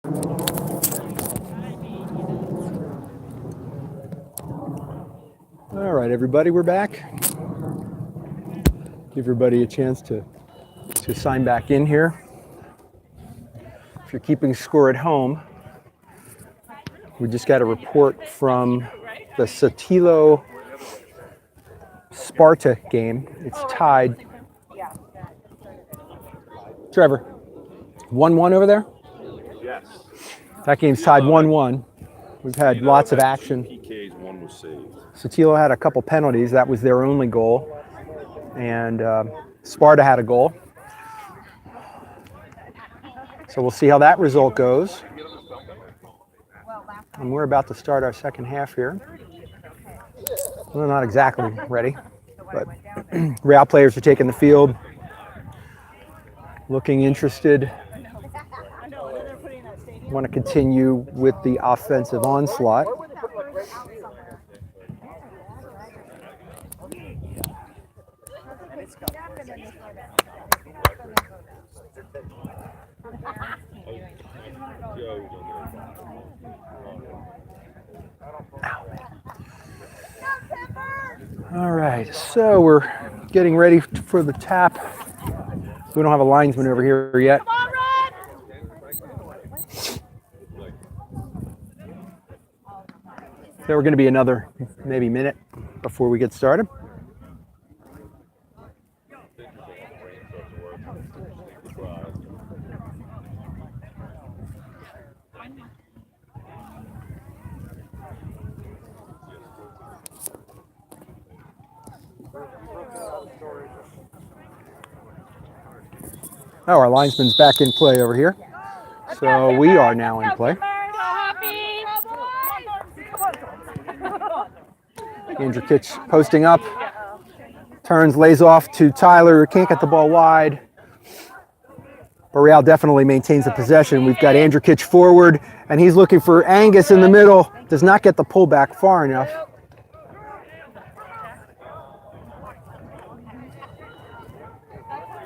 All right, everybody, we're back. Give everybody a chance to sign back in here. If you're keeping score at home, we just got a report from the Sotelo Sparta game. It's tied. Trevor, 1-1 over there? Yes. That game's tied 1-1. We've had lots of action. PKs, one was saved. Sotelo had a couple penalties. That was their only goal. And Sparta had a goal. So we'll see how that result goes. And we're about to start our second half here. We're not exactly ready, but Real players are taking the field, looking interested. Want to continue with the offensive onslaught. All right, so we're getting ready for the tap. We don't have a linesman over here yet. So we're going to be another maybe minute before we get started. Oh, our linesman's back in play over here. So we are now in play. Andrew Kitch posting up. Turns, lays off to Tyler. Can't get the ball wide. But Real definitely maintains the possession. We've got Andrew Kitch forward, and he's looking for Angus in the middle. Does not get the pullback far enough.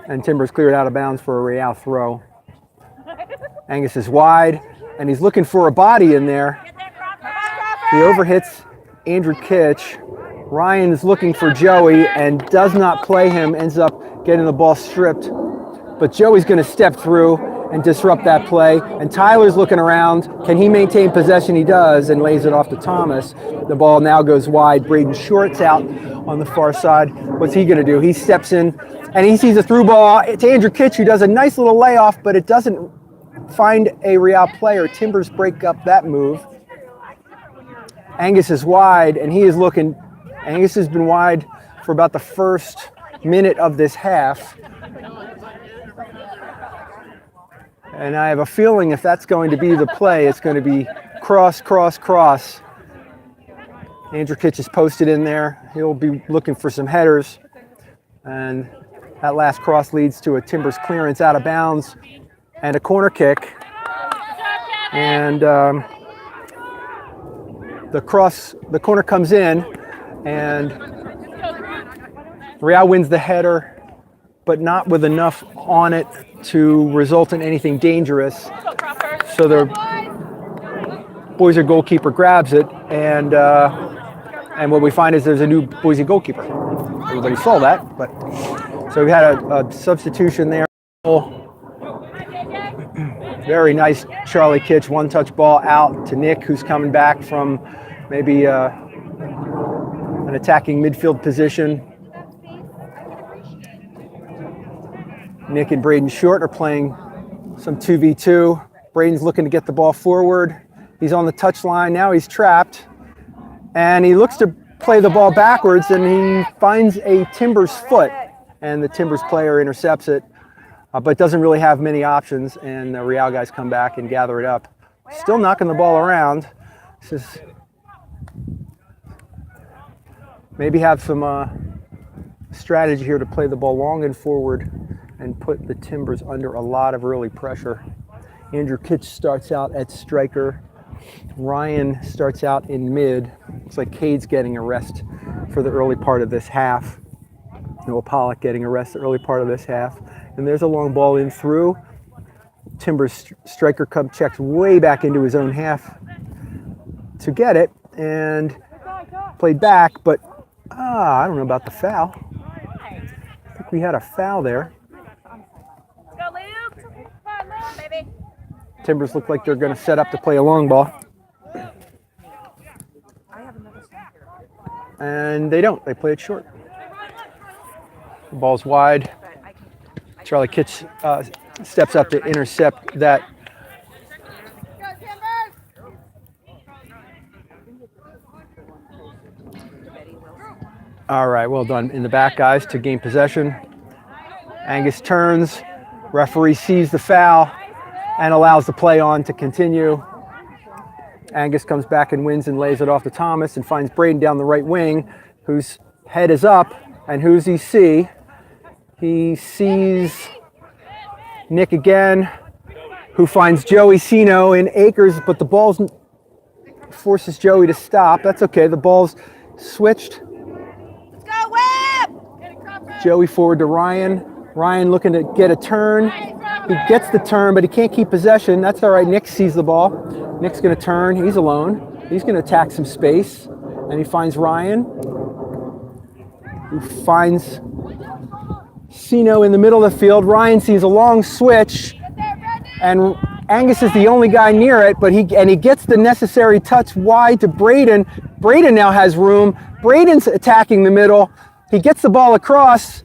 And Timbers cleared out of bounds for a Real throw. Angus is wide, and he's looking for a body in there. He overhits Andrew Kitch. Ryan is looking for Joey and does not play him, ends up getting the ball stripped. But Joey's going to step through and disrupt that play. And Tyler's looking around. Can he maintain possession? He does, and lays it off to Thomas. The ball now goes wide. Braden Short's out on the far side. What's he going to do? He steps in, and he sees a through ball to Andrew Kitch, who does a nice little layoff, but it doesn't find a Real player. Timbers break up that move. Angus is wide, and he is looking. Angus has been wide for about the first minute of this half. And I have a feeling if that's going to be the play, it's going to be cross, cross, cross. Andrew Kitch is posted in there. He'll be looking for some headers. And that last cross leads to a Timbers clearance out of bounds and a corner kick. And the corner comes in, and Real wins the header, but not with enough on it to result in anything dangerous. So the Boise goalkeeper grabs it, and what we find is there's a new Boise goalkeeper. Everybody saw that, but so we had a substitution there. Very nice Charlie Kitch, one-touch ball out to Nick, who's coming back from maybe an attacking midfield position. Nick and Braden Short are playing some 2v2. Braden's looking to get the ball forward. He's on the touchline. Now he's trapped. And he looks to play the ball backwards, and he finds a Timbers foot. And the Timbers player intercepts it, but doesn't really have many options. And the Real guys come back and gather it up. Still knocking the ball around. This is maybe have some strategy here to play the ball long and forward and put the Timbers under a lot of early pressure. Andrew Kitch starts out at striker. Ryan starts out in mid. Looks like Cade's getting a rest for the early part of this half. Noah Pollock getting a rest the early part of this half. And there's a long ball in through. Timbers striker checks way back into his own half to get it and played back, but I don't know about the foul. I think we had a foul there. Timbers look like they're going to set up to play a long ball. And they don't. They play it short. The ball's wide. Charlie Kitch steps up to intercept that. All right, well done in the back, guys, to gain possession. Angus turns. Referee sees the foul and allows the play on to continue. Angus comes back and wins and lays it off to Thomas and finds Braden down the right wing, whose head is up. And who's he see? He sees Nick again, who finds Joey Sino in Akers, but the ball's forces Joey to stop. That's okay. The ball's switched. Let's go, Webb! Joey forward to Ryan. Ryan looking to get a turn. He gets the turn, but he can't keep possession. That's all right. Nick sees the ball. Nick's going to turn. He's alone. He's going to attack some space. And he finds Ryan, who finds Sino in the middle of the field. Ryan sees a long switch, and Angus is the only guy near it, but he gets the necessary touch wide to Braden. Braden now has room. Braden's attacking the middle. He gets the ball across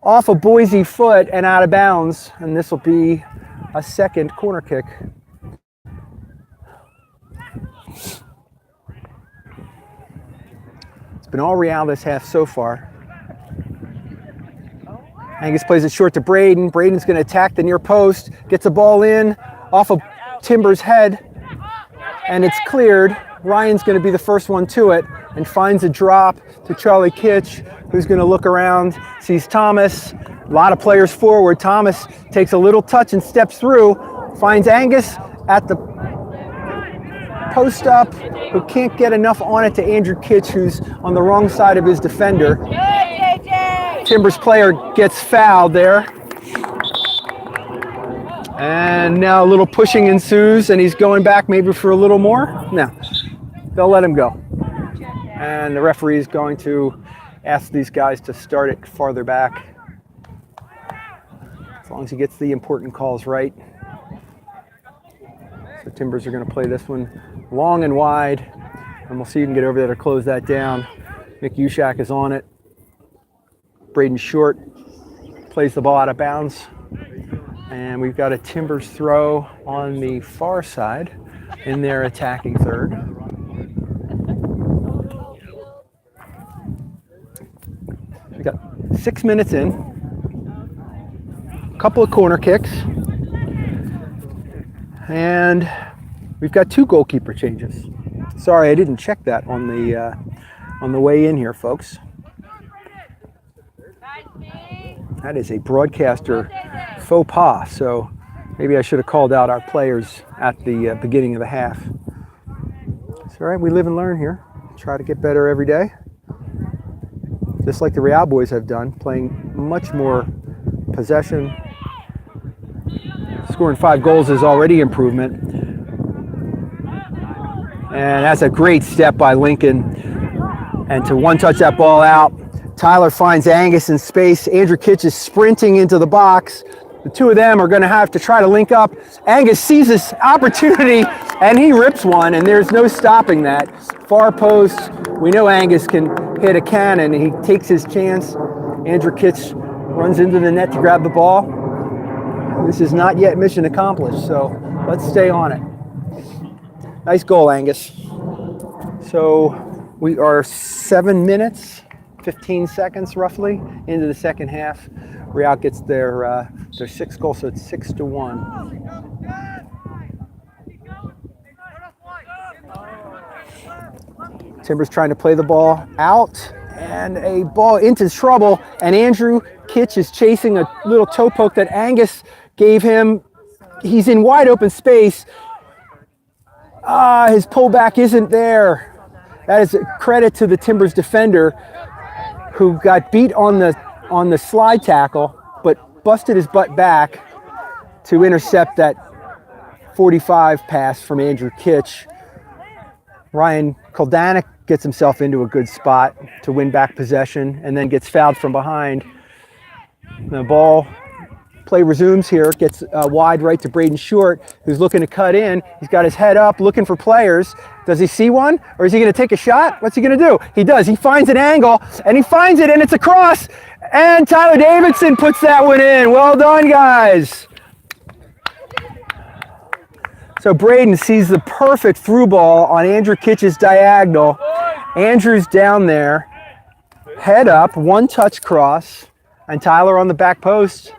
off a Boise foot and out of bounds, and this will be a second corner kick. It's been all Real this half so far. Angus plays it short to Braden. Braden's going to attack the near post, gets the ball in off of Timbers' head, and it's cleared. Ryan's going to be the first one to it and finds a drop to Charlie Kitch, who's going to look around, sees Thomas, a lot of players forward. Thomas takes a little touch and steps through, finds Angus at the post up, who can't get enough on it to Andrew Kitch, who's on the wrong side of his defender. Timbers player gets fouled there. And now a little pushing ensues, and he's going back maybe for a little more. No, they'll let him go. And the referee is going to ask these guys to start it farther back, as long as he gets the important calls right. So Timbers are going to play this one long and wide, and we'll see if you can get over there to close that down. Nick Ushak is on it. Braden Short plays the ball out of bounds, and we've got a Timbers throw on the far side in their attacking third. We got 6 minutes in, a couple of corner kicks, and we've got 2 goalkeeper changes. Sorry, I didn't check that on the way in here, folks. That is a broadcaster faux pas, so maybe I should have called out our players at the beginning of the half. It's all right, we live and learn here. Try to get better every day. Just like the Real boys have done, playing much more possession. Scoring 5 goals is already improvement. And that's a great step by Lincoln. And to one-touch that ball out. Tyler finds Angus in space. Andrew Kitch is sprinting into the box. The two of them are going to have to try to link up. Angus sees this opportunity, and he rips one, and there's no stopping that. Far post. We know Angus can hit a cannon. He takes his chance. Andrew Kitch runs into the net to grab the ball. This is not yet mission accomplished, so let's stay on it. Nice goal, Angus. So we are 7 minutes, 15 seconds roughly into the second half. Real gets their 6th goal, so it's 6-1. Timbers trying to play the ball out, and a ball into trouble, and Andrew Kitch is chasing a little toe poke that Angus gave him. He's in wide open space. His pullback isn't there. That is a credit to the Timbers defender, who got beat on the slide tackle, but busted his butt back to intercept that 45 pass from Andrew Kitch. Ryan Koldanek gets himself into a good spot to win back possession and then gets fouled from behind. The ball play resumes here, gets wide right to Braden Short, who's looking to cut in. He's got his head up, looking for players. Does he see one, or is he going to take a shot? What's he going to do? He does. He finds an angle, and he finds it, and it's a cross. And Tyler Davidson puts that one in. Well done, guys. So Braden sees the perfect through ball on Andrew Kitch's diagonal. Andrew's down there, head up, one-touch cross, and Tyler on the back post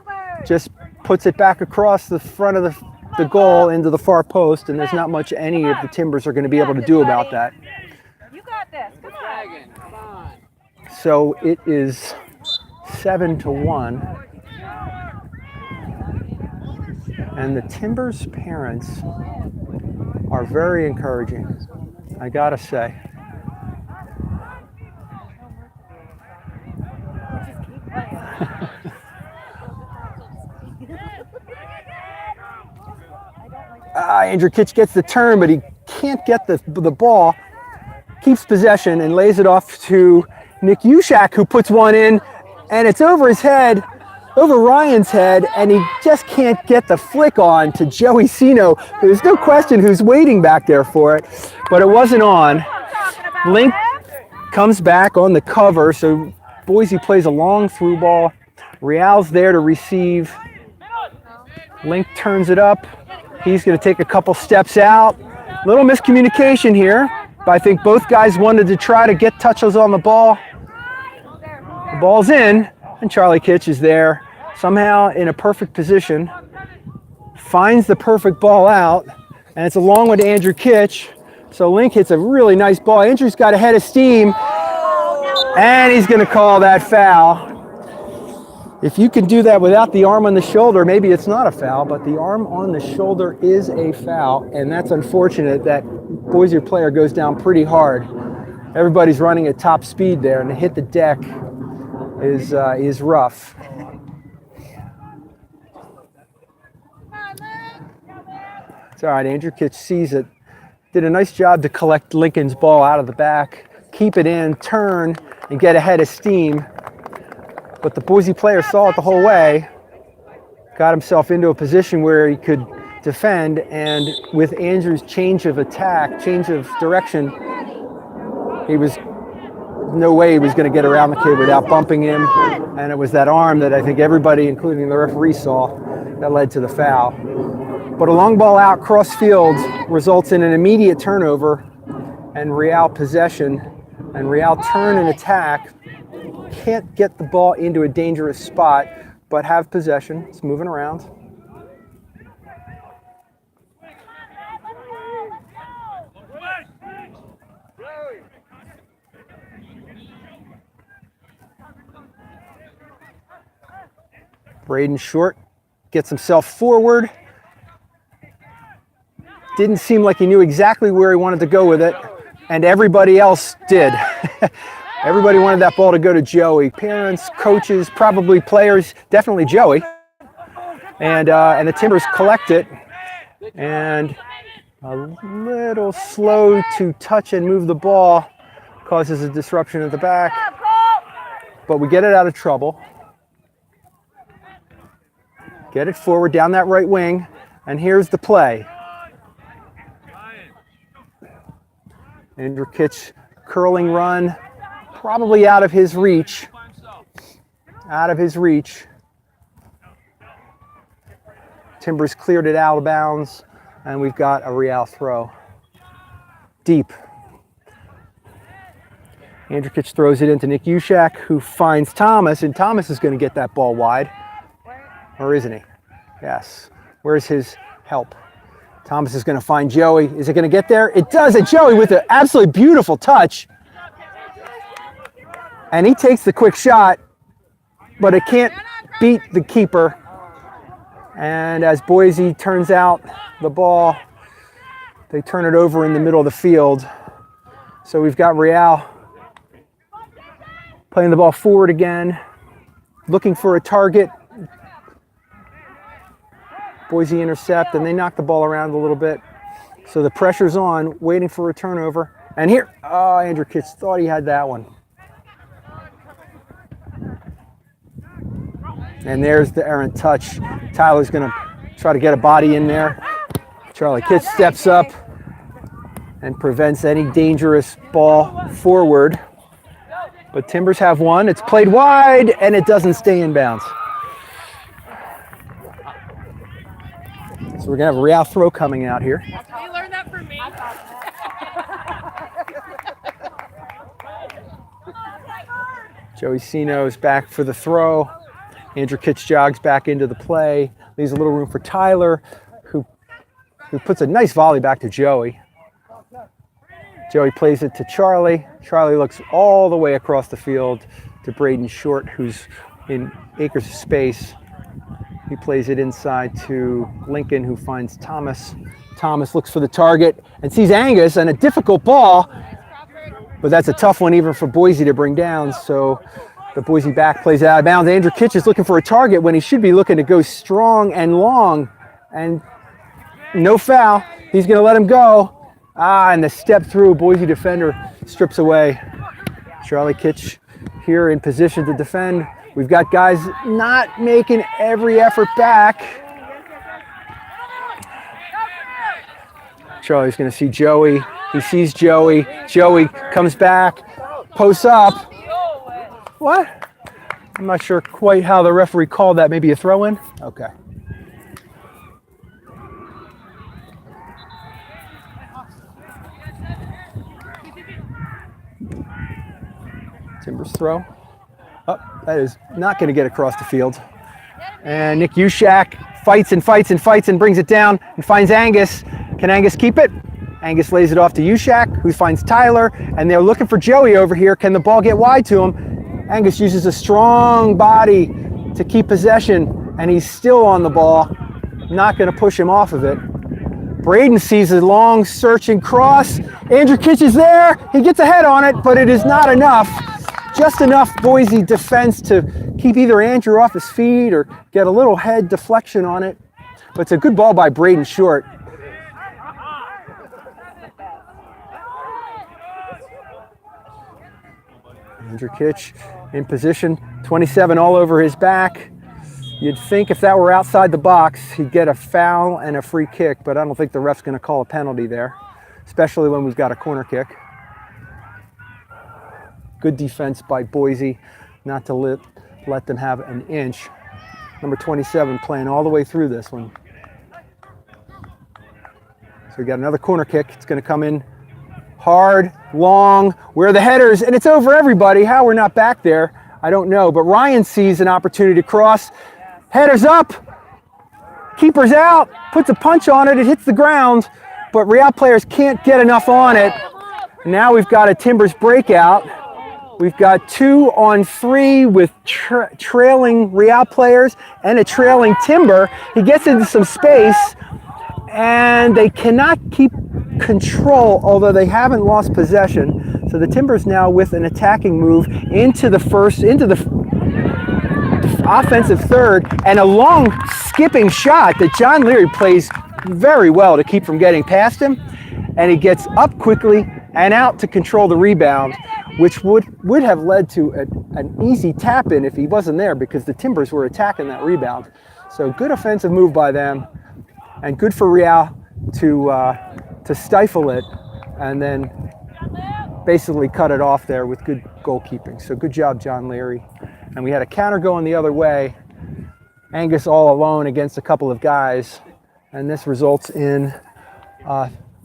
just puts it back across the front of the goal into the far post, and there's not much any of the Timbers are going to be able to do about that. You got this. Come on. So it is 7-1. And the Timbers' parents are very encouraging, I gotta say. Andrew Kitch gets the turn, but he can't get the ball. Keeps possession and lays it off to Nick Ushak, who puts one in, and it's over his head, over Ryan's head, and he just can't get the flick on to Joey Sino. There's no question who's waiting back there for it, but it wasn't on. Link comes back on the cover, so Boise plays a long through ball. Real's there to receive. Link turns it up. He's going to take a couple steps out. Little miscommunication here, but I think both guys wanted to try to get touches on the ball. The ball's in, and Charlie Kitch is there, somehow in a perfect position, finds the perfect ball out, and it's a long one to Andrew Kitch. So Link hits a really nice ball. Andrew's got a head of steam, and he's going to call that foul. If you can do that without the arm on the shoulder, maybe it's not a foul, but the arm on the shoulder is a foul, and that's unfortunate. That Boise player goes down pretty hard. Everybody's running at top speed there, and to hit the deck is rough. It's all right, Andrew Kitch sees it. Did a nice job to collect Lincoln's ball out of the back, keep it in, turn, and get ahead of steam. But the Boise player saw it the whole way, got himself into a position where he could defend, and with Andrew's change of attack, change of direction, he was no way he was going to get around the kid without bumping him, and it was that arm that I think everybody, including the referee, saw that led to the foul. But a long ball out cross field results in an immediate turnover and Real possession, and Real turn and attack. Can't get the ball into a dangerous spot, but have possession. It's moving around. Braden Short gets himself forward. Didn't seem like he knew exactly where he wanted to go with it, and everybody else did. Everybody wanted that ball to go to Joey. Parents, coaches, probably players, definitely Joey. And the Timbers collect it, and a little slow to touch and move the ball causes a disruption at the back. But we get it out of trouble. Get it forward down that right wing, and here's the play. Andrew Kitch, curling run. Probably out of his reach. Out of his reach. Timbers cleared it out of bounds, and we've got a Real throw. Deep. Andrew Kitch throws it into Nick Ushak, who finds Thomas, and Thomas is going to get that ball wide. Or isn't he? Yes. Where's his help? Thomas is going to find Joey. Is it going to get there? It does. And Joey with an absolutely beautiful touch. And he takes the quick shot, but it can't beat the keeper. And as Boise turns out the ball, they turn it over in the middle of the field. So we've got Real playing the ball forward again, looking for a target. Boise intercept, and they knock the ball around a little bit. So the pressure's on, waiting for a turnover. And here, oh, Andrew Kitch thought he had that one. And there's the errant touch. Tyler's gonna try to get a body in there. Charlie Kitch steps up and prevents any dangerous ball forward. But Timbers have one. It's played wide, and it doesn't stay in bounds. So we're gonna have a Real throw coming out here. You learned that from me. Joey Sino's back for the throw. Andrew Kitch jogs back into the play. Leaves a little room for Tyler, who puts a nice volley back to Joey. Joey plays it to Charlie. Charlie looks all the way across the field to Braden Short, who's in acres of space. He plays it inside to Lincoln, who finds Thomas. Thomas looks for the target and sees Angus, and a difficult ball, but that's a tough one even for Boise to bring down. So the Boise back plays out of bounds. Andrew Kitch is looking for a target when he should be looking to go strong and long, and no foul. He's going to let him go. And the step through, Boise defender strips away. Charlie Kitch here in position to defend. We've got guys not making every effort back. Charlie's going to see Joey. He sees Joey. Joey comes back, posts up. What? I'm not sure quite how the referee called that. Maybe a throw-in? Okay. Timbers throw. Oh, that is not going to get across the field. And Nick Ushak fights and fights and fights and brings it down and finds Angus. Can Angus keep it? Angus lays it off to Ushak, who finds Tyler, and they're looking for Joey over here. Can the ball get wide to him? Angus uses a strong body to keep possession, and he's still on the ball. Not going to push him off of it. Braden sees a long searching cross. Andrew Kitch is there. He gets a head on it, but it is not enough. Just enough Boise defense to keep either Andrew off his feet or get a little head deflection on it. But it's a good ball by Braden Short. Andrew Kitch in position, 27 all over his back. You'd think if that were outside the box, he'd get a foul and a free kick, but I don't think the ref's going to call a penalty there, especially when we've got a corner kick. Good defense by Boise, not to let them have an inch. Number 27 playing all the way through this one. So we got another corner kick. It's going to come in hard, long, where are the headers, and it's over everybody. How we're not back there, I don't know. But Ryan sees an opportunity to cross. Headers up, keeper's out, puts a punch on it, it hits the ground, but Real players can't get enough on it. Now we've got a Timbers breakout. We've got 2 on 3 with trailing Real players and a trailing Timber. He gets into some space, and they cannot keep control, although they haven't lost possession. So the Timbers now with an attacking move into the offensive third, and a long skipping shot that John Leary plays very well to keep from getting past him. And he gets up quickly and out to control the rebound, which would have led to an easy tap-in if he wasn't there, because the Timbers were attacking that rebound. So good offensive move by them, and good for Real to stifle it and then basically cut it off there with good goalkeeping. So good job, John Leary. And we had a counter going the other way. Angus all alone against a couple of guys, and this results in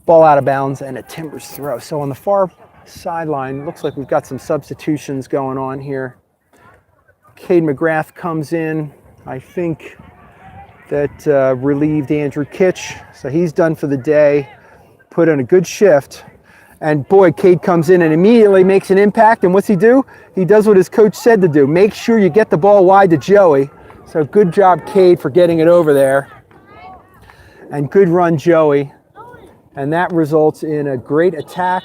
ball out of bounds and a Timbers throw. So on the far sideline, looks like we've got some substitutions going on here. Cade McGrath comes in, I think that relieved Andrew Kitch, so he's done for the day, put in a good shift. And boy, Cade comes in and immediately makes an impact, and what's he do? He does what his coach said to do. Make sure you get the ball wide to Joey. So good job, Cade, for getting it over there. And good run, Joey. And that results in a great attack,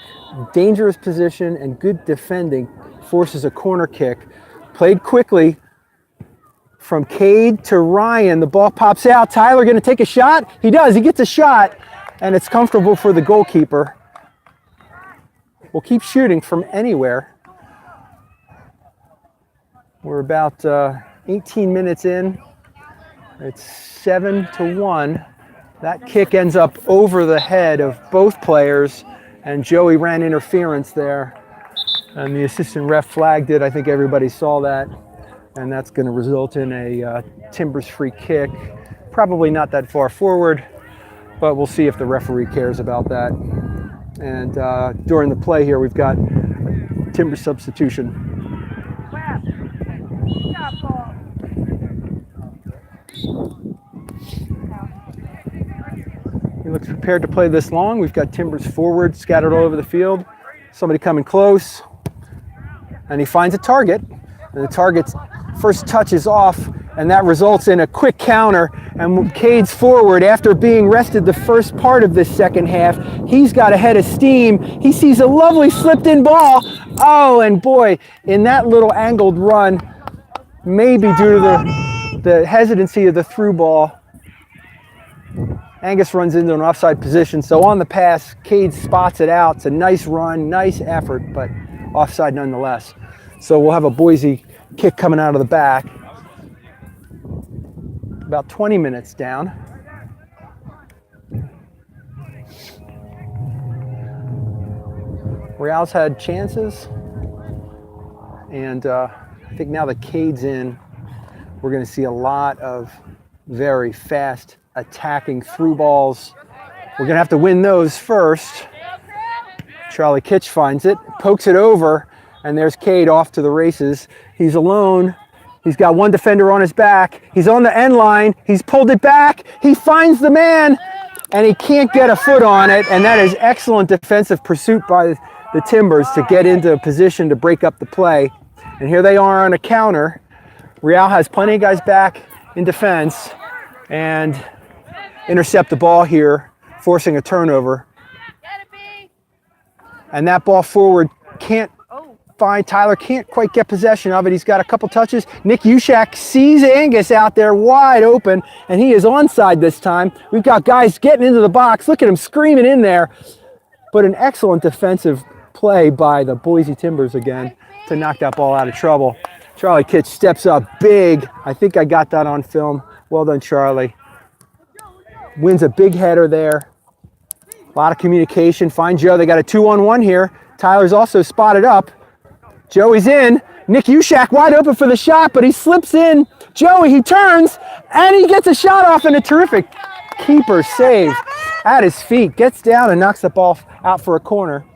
dangerous position, and good defending. Forces a corner kick. Played quickly, from Cade to Ryan. The ball pops out. Tyler going to take a shot? He does. He gets a shot, and it's comfortable for the goalkeeper. We'll keep shooting from anywhere. We're about 18 minutes in. It's 7-1. That kick ends up over the head of both players, and Joey ran interference there. And the assistant ref flagged it. I think everybody saw that. And that's going to result in a Timbers free kick. Probably not that far forward, but we'll see if the referee cares about that. And during the play here, we've got a Timbers substitution. He looks prepared to play this long. We've got Timbers forward scattered all over the field. Somebody coming close, and he finds a target. And the target's first touch is off, and that results in a quick counter. And Cade's forward, after being rested the first part of this second half, he's got a head of steam. He sees a lovely slipped-in ball. Oh, and boy, in that little angled run, maybe due to the hesitancy of the through ball, Angus runs into an offside position. So on the pass, Cade spots it out. It's a nice run, nice effort, but offside nonetheless. So we'll have a Boise kick coming out of the back. About 20 minutes down. Real's had chances. And I think now that Cade's in, we're going to see a lot of very fast attacking through balls. We're going to have to win those first. Charlie Kitch finds it, pokes it over, and there's Cade off to the races. He's alone. He's got one defender on his back. He's on the end line. He's pulled it back. He finds the man, and he can't get a foot on it, and that is excellent defensive pursuit by the Timbers to get into a position to break up the play. And here they are on a counter. Real has plenty of guys back in defense and intercept the ball here, forcing a turnover. And that ball forward can't find, Tyler can't quite get possession of it. He's got a couple touches. Nick Ushak sees Angus out there wide open, and he is onside this time. We've got guys getting into the box. Look at him screaming in there. But an excellent defensive play by the Boise Timbers again to knock that ball out of trouble. Charlie Kitch steps up big. I think I got that on film. Well done, Charlie. Wins a big header there. A lot of communication. Find Joe. They got a 2-on-1 here. Tyler's also spotted up. Joey's in. Nick Ushak wide open for the shot, but he slips in. Joey, he turns, and he gets a shot off, and a terrific keeper save at his feet. Gets down and knocks the ball out for a corner.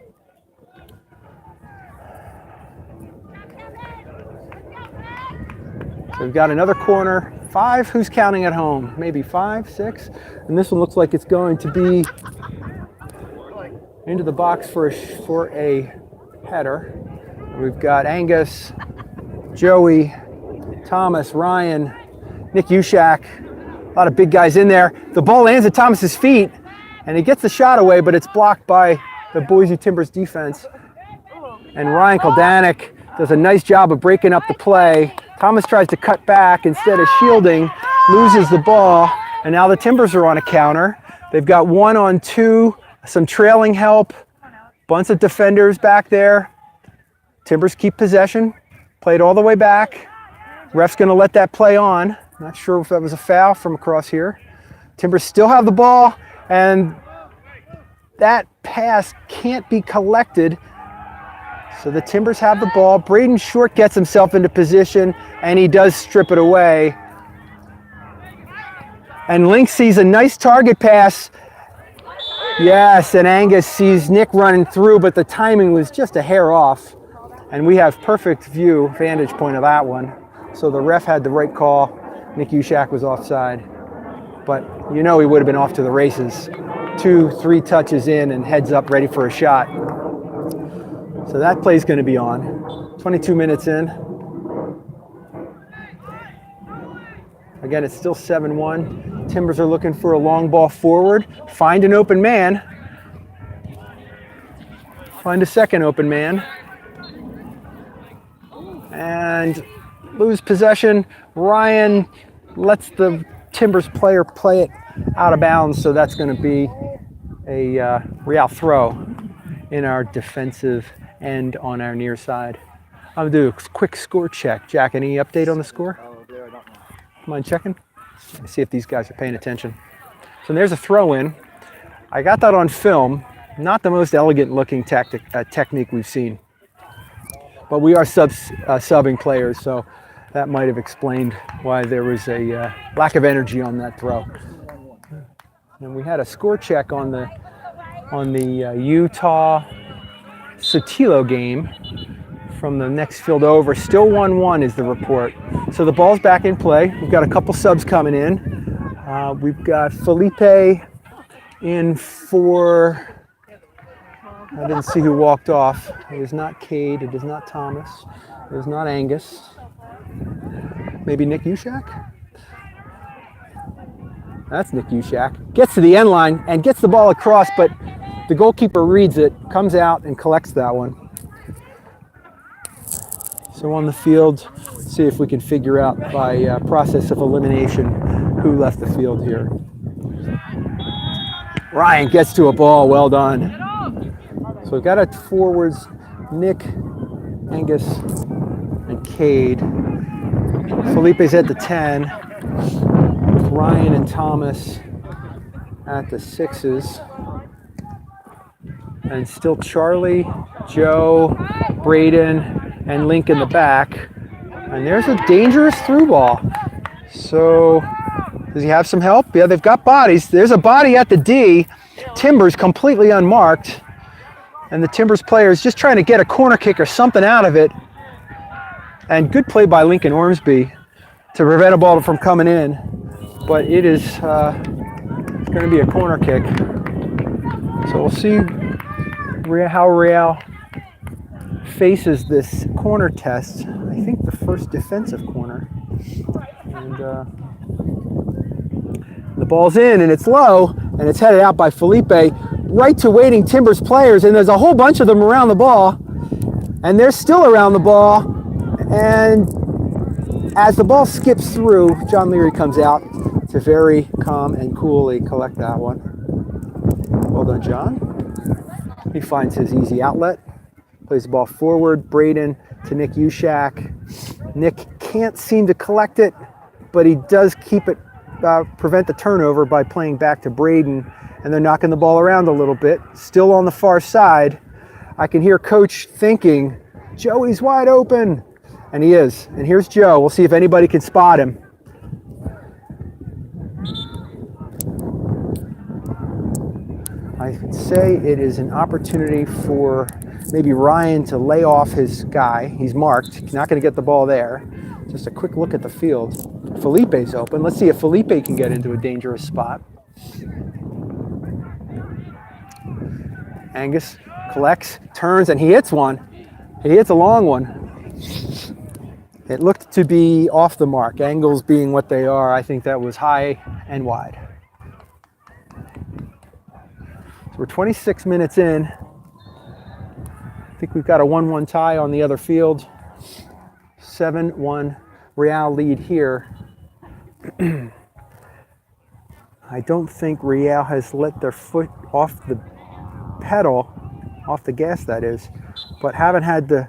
So we've got another corner. 5, who's counting at home? Maybe 5, 6. And this one looks like it's going to be into the box for a header. We've got Angus, Joey, Thomas, Ryan, Nick Ushak. A lot of big guys in there. The ball lands at Thomas's feet, and he gets the shot away, but it's blocked by the Boise Timbers defense. And Ryan Koldanek does a nice job of breaking up the play. Thomas tries to cut back instead of shielding, loses the ball, and now the Timbers are on a counter. They've got 1-on-2, some trailing help, bunch of defenders back there. Timbers keep possession, played all the way back. Ref's gonna let that play on. Not sure if that was a foul from across here. Timbers still have the ball, and that pass can't be collected. So the Timbers have the ball. Braden Short gets himself into position, and he does strip it away. And Link sees a nice target pass. Yes, and Angus sees Nick running through, but the timing was just a hair off. And we have perfect vantage point of that one. So the ref had the right call. Nick Ushak was offside. But you know he would have been off to the races. 2, 3 touches in and heads up ready for a shot. So that play's going to be on. 22 minutes in. Again, it's still 7-1. Timbers are looking for a long ball forward. Find an open man. Find a second open man. And lose possession. Ryan lets the Timbers player play it out of bounds, so that's going to be a Real throw in our defensive end on our near side. I'm going to do a quick score check. Jack, any update on the score? Mind checking? Let's see if these guys are paying attention. So there's a throw in. I got that on film. Not the most elegant looking technique we've seen. But we are subbing players, so that might have explained why there was a lack of energy on that throw. And we had a score check on the Utah Sotelo game from the next field over. Still 1-1 is the report. So the ball's back in play. We've got a couple subs coming in. We've got Felipe in for, I didn't see who walked off. It is not Cade, it is not Thomas, it is not Angus. Maybe Nick Ushak? That's Nick Ushak. Gets to the end line and gets the ball across, but the goalkeeper reads it, comes out and collects that one. So on the field, see if we can figure out by process of elimination who left the field here. Ryan gets to a ball, well done. So we've got it forwards, Nick, Angus, and Cade. Felipe's at the 10, with Ryan and Thomas at the 6s. And still Charlie, Joe, Braden, and Link in the back. And there's a dangerous through ball. So does he have some help? Yeah, they've got bodies. There's a body at the D. Timbers completely unmarked. And the Timbers player is just trying to get a corner kick or something out of it. And good play by Lincoln Ormsby to prevent a ball from coming in. But it is going to be a corner kick. So we'll see how Real faces this corner test. I think the first defensive corner. And the ball's in and it's low and it's headed out by Felipe right to waiting Timbers players, and there's a whole bunch of them around the ball, and they're still around the ball. And as the ball skips through, John Leary comes out to very calm and coolly collect that one. Well done, John. He finds his easy outlet, plays the ball forward, Braden to Nick Ushak. Nick can't seem to collect it, but he does keep it, prevent the turnover by playing back to Braden, and they're knocking the ball around a little bit. Still on the far side. I can hear Coach thinking, Joey's wide open. And he is. And here's Joe. We'll see if anybody can spot him. I would say it is an opportunity for maybe Ryan to lay off his guy. He's marked. He's not going to get the ball there. Just a quick look at the field. Felipe's open. Let's see if Felipe can get into a dangerous spot. Angus collects, turns, and he hits one. He hits a long one. It looked to be off the mark. Angles being what they are, I think that was high and wide. So we're 26 minutes in. I think we've got a 1-1 tie on the other field. 7-1 Real lead here. I don't think Real has let their foot off the pedal, off the gas that is, but haven't had the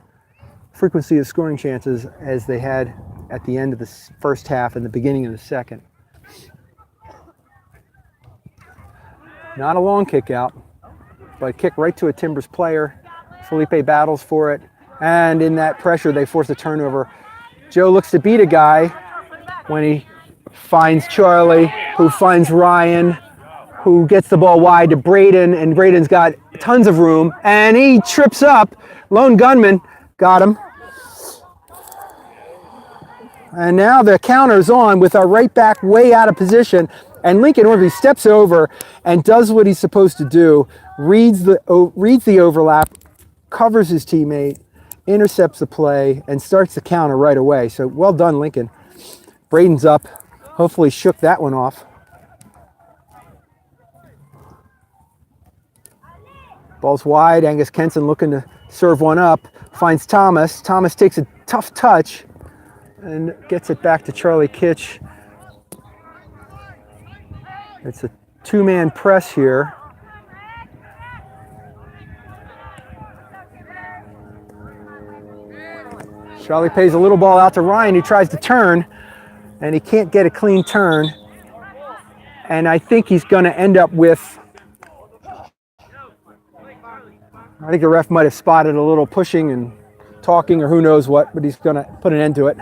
frequency of scoring chances as they had at the end of the first half and the beginning of the second. Not a long kick out, but a kick right to a Timbers player. Felipe battles for it, and in that pressure they force a turnover. Joe looks to beat a guy when he finds Charlie, who finds Ryan, who gets the ball wide to Braden, and Braden's got tons of room, and he trips up. Lone gunman got him. And now the counter's on with our right back way out of position, and Lincoln Ormsby steps over and does what he's supposed to do, reads the overlap, covers his teammate, intercepts the play, and starts the counter right away. So well done, Lincoln. Braden's up. Hopefully shook that one off. Ball's wide. Angus Kenson looking to serve one up. Finds Thomas. Thomas takes a tough touch and gets it back to Charlie Kitch. It's a two-man press here. Charlie pays a little ball out to Ryan, who tries to turn, and he can't get a clean turn. And I think he's going to end up with, I think the ref might have spotted a little pushing and talking or who knows what, but he's going to put an end to it.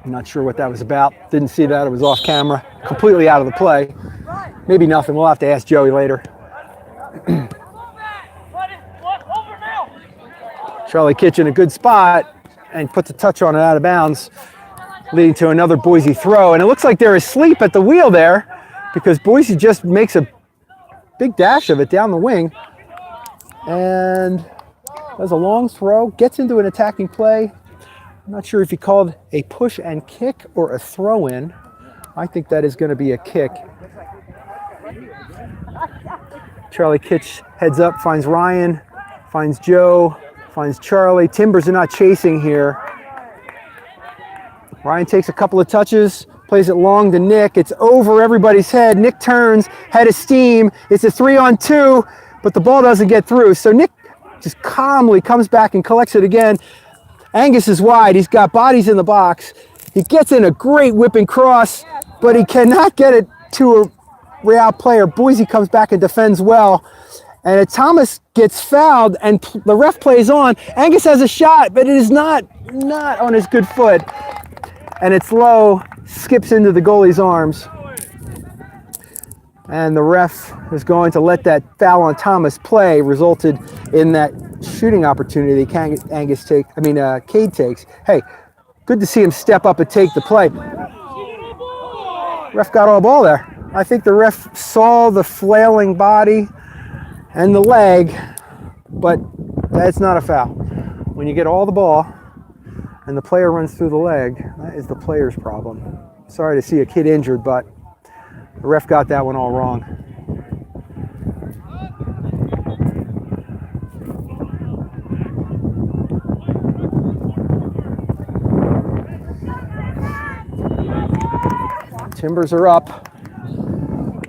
I'm not sure what that was about. Didn't see that. It was off camera. Completely out of the play. Maybe nothing. We'll have to ask Joey later. Charlie Kitch in a good spot and puts a touch on it out of bounds, leading to another Boise throw. And it looks like they're asleep at the wheel there because Boise just makes a big dash of it down the wing and does a long throw, gets into an attacking play. I'm not sure if he called a push and kick or a throw in. I think that is going to be a kick. Charlie Kitch heads up, finds Ryan, finds Joe, finds Charlie. Timbers are not chasing here. Ryan takes a couple of touches, plays it long to Nick. It's over everybody's head. Nick turns, head of steam. It's a 3-on-2, but the ball doesn't get through. So Nick just calmly comes back and collects it again. Angus is wide. He's got bodies in the box. He gets in a great whipping cross, but he cannot get it to a Real player. Boise comes back and defends well. And Thomas gets fouled, and the ref plays on. Angus has a shot, but it is not on his good foot. And it's low, skips into the goalie's arms. And the ref is going to let that foul on Thomas play, resulted in that shooting opportunity Cade takes. Hey, good to see him step up and take the play. Ref got all ball there. I think the ref saw the flailing body and the leg, but that's not a foul. When you get all the ball and the player runs through the leg, that is the player's problem. Sorry to see a kid injured, but the ref got that one all wrong. Timbers are up,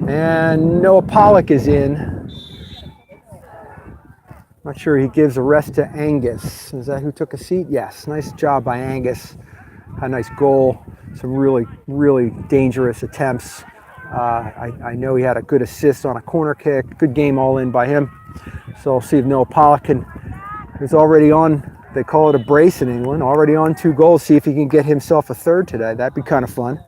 and Noah Pollock is in. Not sure he gives a rest to Angus. Is that who took a seat? Yes, nice job by Angus. Had a nice goal, some really, really dangerous attempts. I know he had a good assist on a corner kick. Good game all in by him. So I'll see if Noah Pollock is already on, they call it a brace in England, already on 2 goals. See if he can get himself a third today. That'd be kind of fun.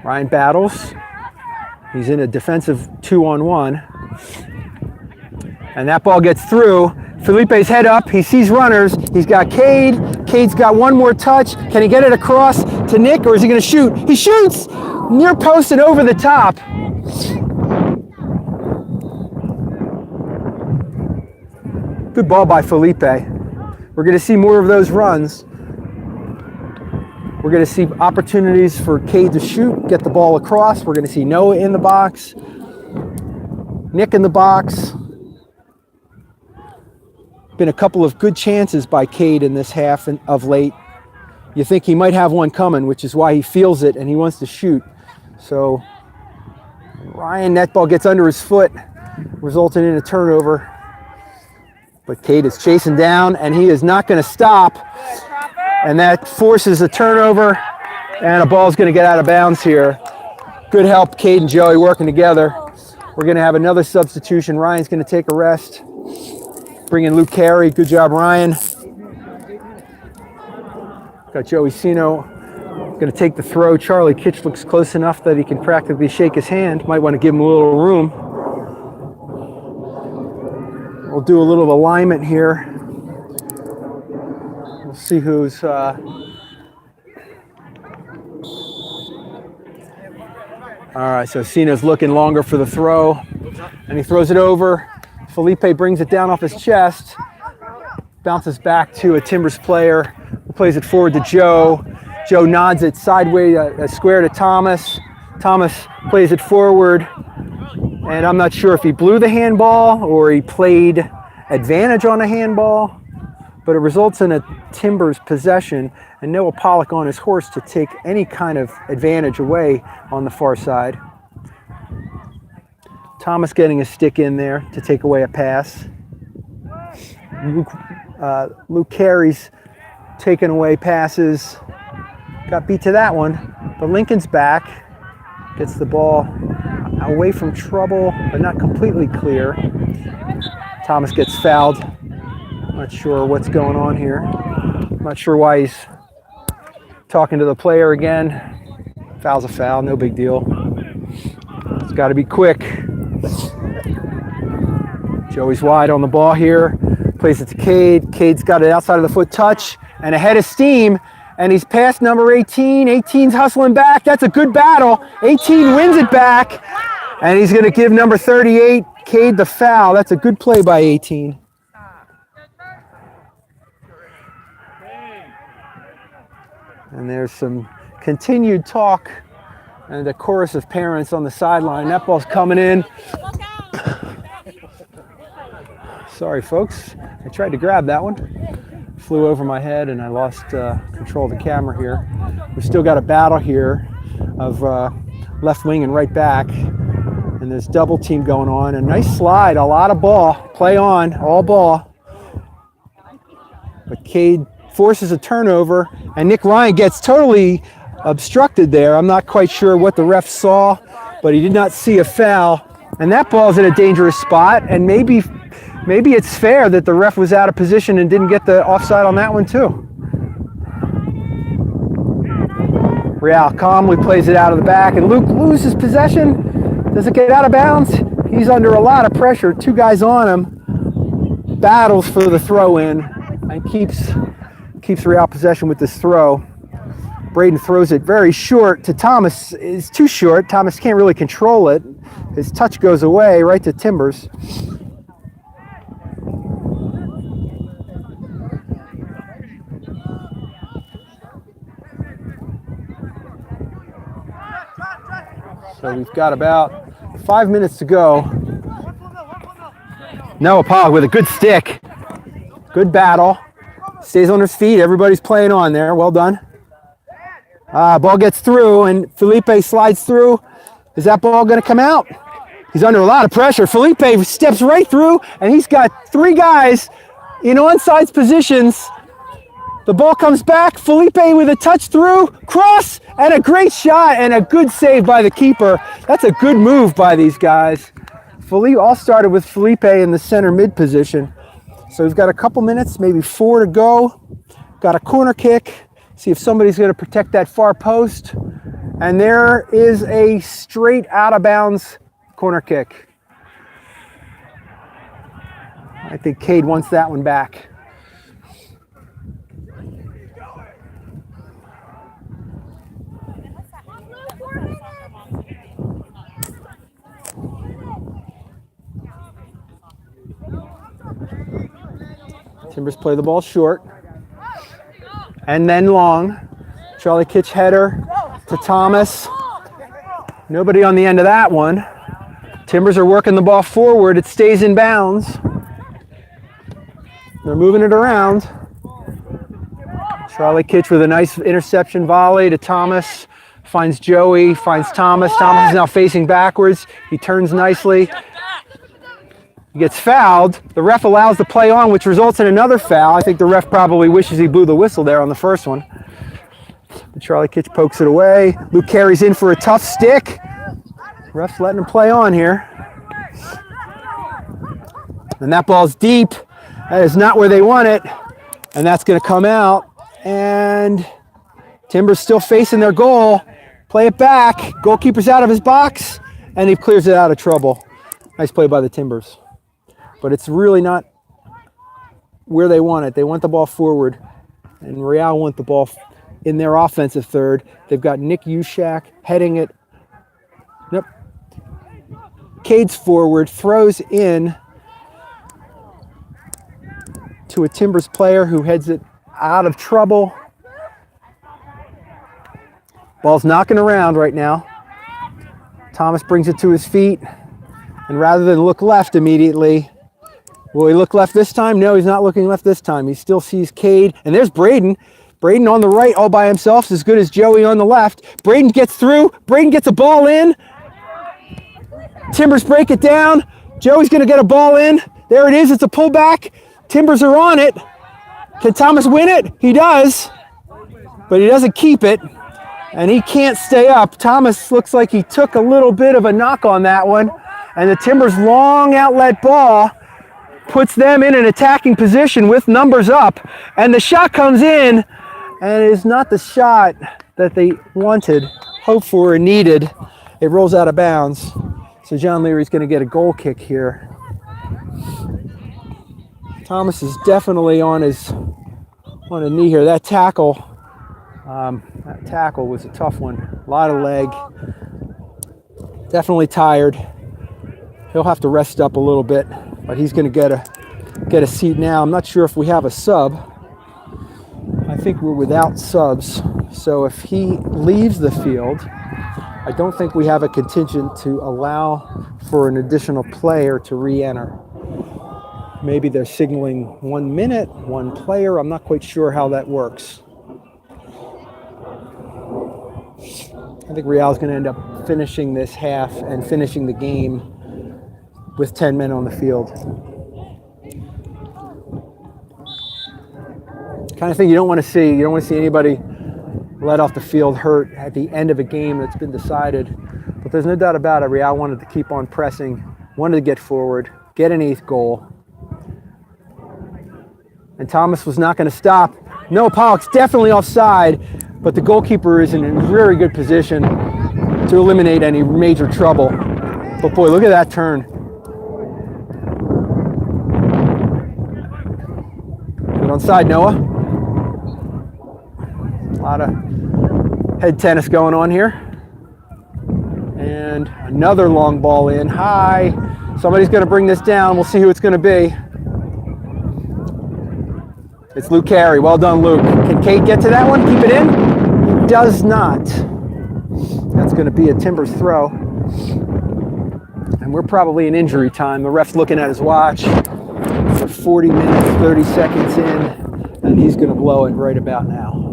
Ryan battles. He's in a defensive 2-on-1. And that ball gets through. Felipe's head up. He sees runners. He's got Cade. Cade's got one more touch. Can he get it across to Nick, or is he going to shoot? He shoots! Near post and over the top. Good ball by Felipe. We're going to see more of those runs. We're going to see opportunities for Cade to shoot, get the ball across. We're going to see Noah in the box, Nick in the box. Been a couple of good chances by Cade in this half of late. You think he might have one coming, which is why he feels it and he wants to shoot. So Ryan, that ball gets under his foot, resulting in a turnover. But Cade is chasing down, and he is not going to stop. And that forces a turnover, and a ball is going to get out of bounds here. Good help, Cade and Joey working together. We're going to have another substitution. Ryan's going to take a rest. Bring in Luke Carey. Good job, Ryan. Got Joey Sino going to take the throw. Charlie Kitch looks close enough that he can practically shake his hand. Might want to give him a little room. We'll do a little alignment here. We'll see who's all right, so Sino's looking longer for the throw, and he throws it over. Felipe brings it down off his chest, Bounces back to a Timbers player who plays it forward to Joe. Joe nods it sideways, a square to Thomas. Thomas plays it forward, and I'm not sure if he blew the handball or he played advantage on the handball, but it results in a Timbers possession and Noah Pollock on his horse to take any kind of advantage away on the far side. Thomas getting a stick in there to take away a pass. Luke Carey's taking away passes. Got beat to that one, but Lincoln's back. Gets the ball away from trouble, but not completely clear. Thomas gets fouled. Not sure what's going on here. Not sure why he's talking to the player again. Foul's a foul, no big deal. It's got to be quick. Joey's wide on the ball here. Plays it to Cade. Cade's got it outside of the foot touch and ahead of steam. And he's past number 18. 18's hustling back. That's a good battle. 18 wins it back. And he's going to give number 38, Cade, the foul. That's a good play by 18. And there's some continued talk and a chorus of parents on the sideline. That ball's coming in. Sorry, folks. I tried to grab that one. Flew over my head and I lost control of the camera here. We've still got a battle here of left wing and right back. And there's double team going on. A nice slide, a lot of ball. Play on, all ball. But Cade forces a turnover and Nick Ryan gets totally obstructed there. I'm not quite sure what the ref saw, but he did not see a foul. And that ball's in a dangerous spot, and maybe it's fair that the ref was out of position and didn't get the offside on that one too. Real calmly plays it out of the back, and Luke loses possession. Does it get out of bounds? He's under a lot of pressure. Two guys on him. Battles for the throw in and keeps Real possession with this throw. Braden throws it very short to Thomas. It's too short. Thomas can't really control it. His touch goes away right to Timbers. So we've got about 5 minutes to go. Noah Pollock with a good stick. Good battle. Stays on his feet. Everybody's playing on there. Well done. Ball gets through and Felipe slides through. Is that ball going to come out? He's under a lot of pressure. Felipe steps right through and he's got three guys in onside positions. The ball comes back. Felipe with a touch through, cross, and a great shot and a good save by the keeper. That's a good move by these guys. All started with Felipe in the center mid position. So we've got a couple minutes, maybe 4 to go. Got a corner kick. See if somebody's going to protect that far post. And there is a straight out of bounds corner kick. I think Cade wants that one back. Timbers play the ball short. And then long. Charlie Kitch header to Thomas. Nobody on the end of that one. Timbers are working the ball forward. It stays in bounds. They're moving it around. Charlie Kitch with a nice interception volley to Thomas. Finds Joey, finds Thomas. Thomas is now facing backwards. He turns nicely. He gets fouled. The ref allows the play on, which results in another foul. I think the ref probably wishes he blew the whistle there on the first one. But Charlie Kitch pokes it away. Luke Carey's in for a tough stick. Ref's letting him play on here. And that ball's deep. That is not where they want it. And that's going to come out. And Timbers still facing their goal. Play it back. Goalkeeper's out of his box. And he clears it out of trouble. Nice play by the Timbers. But it's really not where they want it. They want the ball forward. And Real want the ball in their offensive third. They've got Nick Ushak heading it. Yep. Cade's forward, throws in to a Timbers player who heads it out of trouble. Ball's knocking around right now. Thomas brings it to his feet, and rather than look left immediately, will he look left this time? No, he's not looking left this time. He still sees Cade, and there's Braden. Braden on the right all by himself is as good as Joey on the left. Braden gets through. Braden gets a ball in. Timbers break it down. Joey's going to get a ball in. There it is. It's a pullback. Timbers are on it. Can Thomas win it? He does, but he doesn't keep it, and he can't stay up. Thomas looks like he took a little bit of a knock on that one, and the Timbers' long outlet ball puts them in an attacking position with numbers up, and the shot comes in, and it is not the shot that they wanted, hoped for, and needed. It rolls out of bounds, so John Leary's going to get a goal kick here. Thomas is definitely on a knee here. That tackle was a tough one. A lot of leg. Definitely tired. He'll have to rest up a little bit, but he's going to get a seat now. I'm not sure if we have a sub. I think we're without subs. So if he leaves the field, I don't think we have a contingent to allow for an additional player to re-enter. Maybe they're signaling 1 minute, one player. I'm not quite sure how that works. I think Real's going to end up finishing this half and finishing the game with 10 men on the field. Kind of thing you don't want to see. You don't want to see anybody let off the field hurt at the end of a game that's been decided. But there's no doubt about it. Real wanted to keep on pressing, wanted to get forward, get an 8th goal. And Thomas was not going to stop. Noah Pollock's definitely offside, but the goalkeeper is in a very good position to eliminate any major trouble. But boy, look at that turn. Good onside, Noah. A lot of head tennis going on here. And another long ball in. High. Somebody's going to bring this down. We'll see who it's going to be. It's Luke Carey. Well done, Luke. Can Kate get to that one? Keep it in? He does not. That's going to be a Timbers throw. And we're probably in injury time. The ref's looking at his watch. We're 40 minutes, 30 seconds in, and he's going to blow it right about now.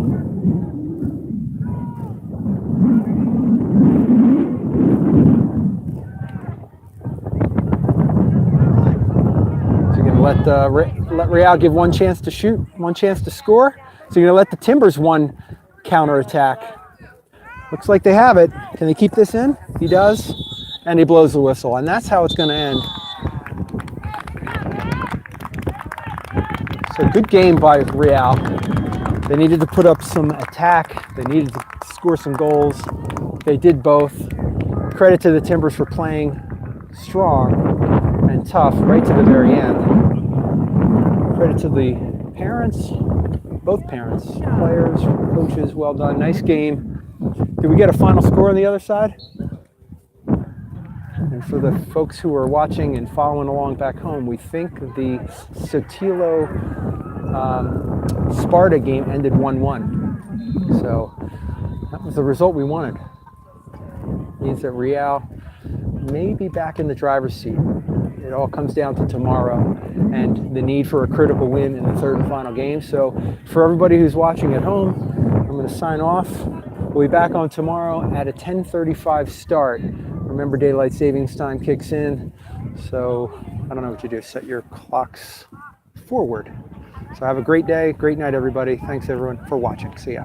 Let Real give one chance to shoot, one chance to score. So you're going to let the Timbers one counterattack. Looks like they have it. Can they keep this in? He does. And he blows the whistle. And that's how it's going to end. So good game by Real. They needed to put up some attack. They needed to score some goals. They did both. Credit to the Timbers for playing strong and tough right to the very end. Credit to the parents, both parents, players, coaches, well done. Nice game. Did we get a final score on the other side? And for the folks who are watching and following along back home, we think the Sotelo Sparta game ended 1-1. So that was the result we wanted. Means that Real may be back in the driver's seat. It all comes down to tomorrow and the need for a critical win in the 3rd and final game. So for everybody who's watching at home, I'm going to sign off. We'll be back on tomorrow at a 10:35 start. Remember, daylight savings time kicks in. So I don't know what you do. Set your clocks forward. So have a great day, great night, everybody. Thanks, everyone, for watching. See ya.